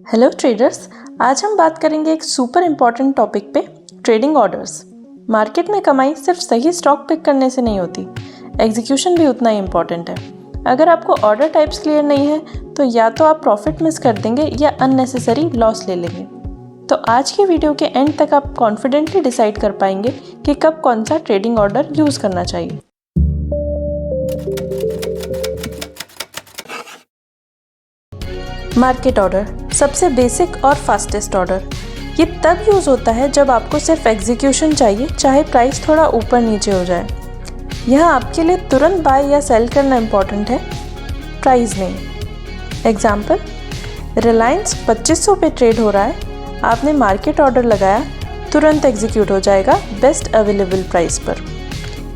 Hello traders, आज हम बात करेंगे एक सुपर इम्पॉर्टेंट टॉपिक पे, ट्रेडिंग ऑर्डर्स। मार्केट में कमाई सिर्फ सही स्टॉक पिक करने से नहीं होती, एग्जीक्यूशन भी उतना ही इम्पॉर्टेंट है। अगर आपको ऑर्डर टाइप्स क्लियर नहीं है तो या तो आप प्रॉफिट मिस कर देंगे या अननेसेसरी लॉस ले लेंगे। तो आज की वीडियो के एंड तक आप कॉन्फिडेंटली डिसाइड कर पाएंगे कि कब कौन सा ट्रेडिंग ऑर्डर यूज़ करना चाहिए। मार्केट ऑर्डर सबसे बेसिक और फास्टेस्ट ऑर्डर। ये तब यूज़ होता है जब आपको सिर्फ एग्जीक्यूशन चाहिए, चाहे प्राइस थोड़ा ऊपर नीचे हो जाए। यहाँ आपके लिए तुरंत बाय या सेल करना इम्पॉर्टेंट है, प्राइस नहीं। एग्जाम्पल, रिलायंस 2500 पे ट्रेड हो रहा है, आपने मार्केट ऑर्डर लगाया, तुरंत एग्जीक्यूट हो जाएगा बेस्ट अवेलेबल प्राइस पर,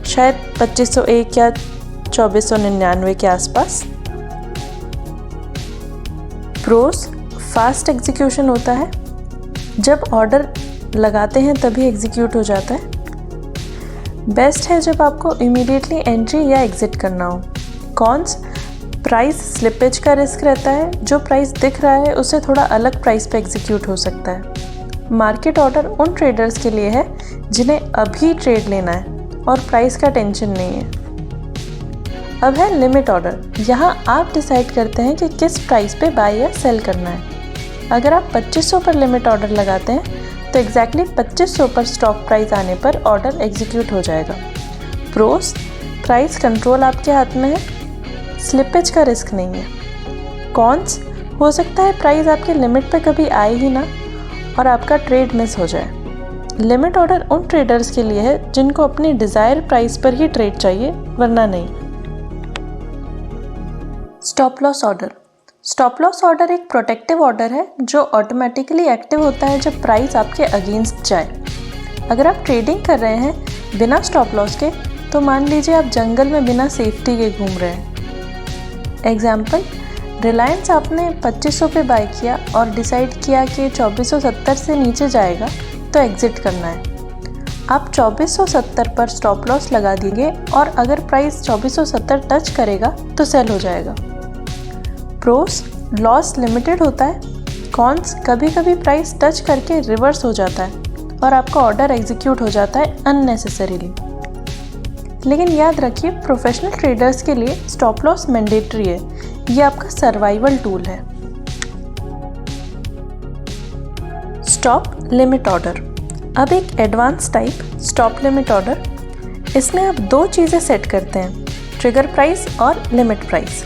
शायद 2501 या 2499 के आसपास। प्रोस फास्ट एग्जीक्यूशन होता है, जब ऑर्डर लगाते हैं तभी एग्जीक्यूट हो जाता है। बेस्ट है जब आपको इमीडिएटली एंट्री या एग्जिट करना हो। कॉन्स, प्राइस स्लिपेज का रिस्क रहता है, जो प्राइस दिख रहा है उससे थोड़ा अलग प्राइस पे एग्जीक्यूट हो सकता है। मार्केट ऑर्डर उन ट्रेडर्स के लिए है जिन्हें अभी ट्रेड लेना है और प्राइस का टेंशन नहीं है। अब है लिमिट ऑर्डर। यहाँ आप डिसाइड करते हैं कि किस प्राइस पे बाय या सेल करना है। अगर आप 2500 पर लिमिट ऑर्डर लगाते हैं तो एग्जैक्टली 2500 पर स्टॉक प्राइस आने पर ऑर्डर एग्जीक्यूट हो जाएगा। प्रोस, प्राइस कंट्रोल आपके हाथ में है, स्लिपेज का रिस्क नहीं है। कॉन्स, हो सकता है प्राइस आपके लिमिट पे कभी आए ही ना और आपका ट्रेड मिस हो जाए। लिमिट ऑर्डर उन ट्रेडर्स के लिए है जिनको अपनी डिज़ायर प्राइस पर ही ट्रेड चाहिए, वरना नहीं। Stop loss order. Stop loss order एक प्रोटेक्टिव ऑर्डर है जो ऑटोमेटिकली एक्टिव होता है जब प्राइस आपके अगेंस्ट जाए। अगर आप ट्रेडिंग कर रहे हैं बिना स्टॉप लॉस के, तो मान लीजिए आप जंगल में बिना सेफ्टी के घूम रहे हैं। एग्जाम्पल, रिलायंस आपने 2500 पे बाय किया और डिसाइड किया कि 2470 से नीचे जाएगा तो एग्जिट करना है। आप 2470 पर स्टॉप लॉस लगा देंगे और अगर प्राइस 2470 टच करेगा तो सेल हो जाएगा। प्रोस, लॉस लिमिटेड होता है। कॉन्स, कभी कभी प्राइस टच करके रिवर्स हो जाता है और आपका ऑर्डर एग्जीक्यूट हो जाता है अननेसेसरीली। लेकिन याद रखिए, प्रोफेशनल ट्रेडर्स के लिए स्टॉप लॉस मैंडेटरी है, ये आपका सर्वाइवल टूल है। Stop limit order. अब एक advance type stop limit order. इसमें आप दो चीज़ें सेट करते हैं, ट्रिगर प्राइस और लिमिट प्राइस।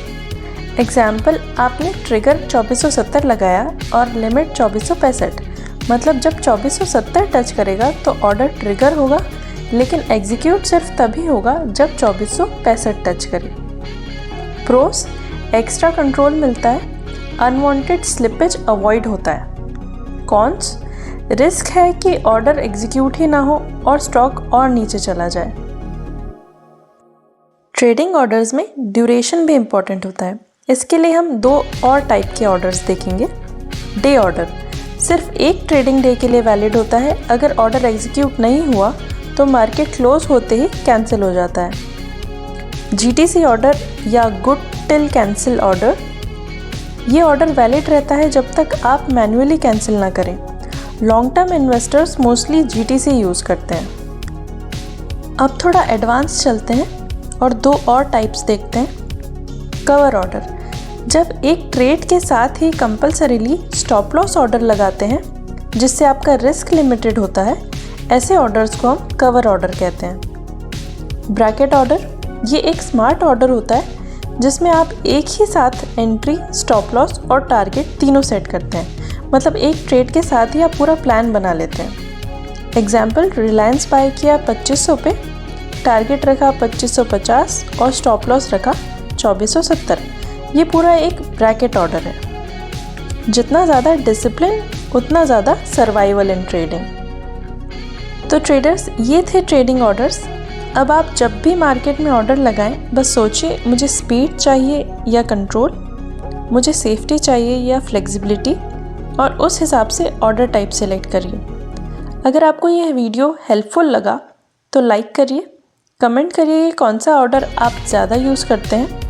एग्जाम्पल, आपने ट्रिगर 2470 लगाया और लिमिट 2465, मतलब जब 2470 टच करेगा तो ऑर्डर ट्रिगर होगा, लेकिन एग्जीक्यूट सिर्फ तभी होगा जब 2465 टच करे। प्रोस, एक्स्ट्रा कंट्रोल मिलता है, अनवांटेड स्लिपेज अवॉइड होता है। कॉन्स, रिस्क है कि ऑर्डर एग्जीक्यूट ही ना हो और स्टॉक और नीचे चला जाए। ट्रेडिंग ऑर्डर्स में ड्यूरेशन भी इम्पॉर्टेंट होता है, इसके लिए हम दो और टाइप के ऑर्डर्स देखेंगे। डे ऑर्डर सिर्फ एक ट्रेडिंग डे के लिए वैलिड होता है। अगर ऑर्डर एग्जीक्यूट नहीं हुआ तो मार्केट क्लोज होते ही कैंसिल हो जाता है। जीटीसी ऑर्डर या गुड टिल कैंसिल ऑर्डर, ये ऑर्डर वैलिड रहता है जब तक आप मैन्युअली कैंसिल ना करें। Long term investors mostly GTC use करते हैं। अब थोड़ा एडवांस चलते हैं और दो और टाइप्स देखते हैं। कवर ऑर्डर, जब एक ट्रेड के साथ ही कंपल्सरीली स्टॉप लॉस ऑर्डर लगाते हैं जिससे आपका रिस्क लिमिटेड होता है, ऐसे ऑर्डर्स को हम कवर ऑर्डर कहते हैं। ब्रैकेट ऑर्डर, ये एक स्मार्ट ऑर्डर होता है जिसमें आप एक ही साथ एंट्री, स्टॉप लॉस और टारगेट तीनों सेट करते हैं, मतलब एक ट्रेड के साथ ही आप पूरा प्लान बना लेते हैं। एग्जाम्पल, रिलायंस बाय किया 2500 पे, टारगेट रखा 2550 और स्टॉप लॉस रखा 2470। ये पूरा एक ब्रैकेट ऑर्डर है। जितना ज़्यादा डिसिप्लिन उतना ज़्यादा सर्वाइवल इन ट्रेडिंग। तो ट्रेडर्स, ये थे ट्रेडिंग ऑर्डर्स। अब आप जब भी मार्केट में ऑर्डर लगाएं, बस सोचिए मुझे स्पीड चाहिए या कंट्रोल, मुझे सेफ्टी चाहिए या फ्लेक्सिबिलिटी, और उस हिसाब से ऑर्डर टाइप सेलेक्ट करिए। अगर आपको यह वीडियो हेल्पफुल लगा तो लाइक करिए, कमेंट करिए कौन सा ऑर्डर आप ज़्यादा यूज़ करते हैं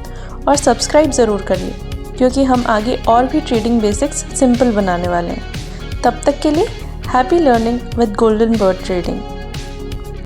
और सब्सक्राइब ज़रूर करिए। क्योंकि हम आगे और भी ट्रेडिंग बेसिक्स सिंपल बनाने वाले हैं। तब तक के लिए happy learning with golden bird trading.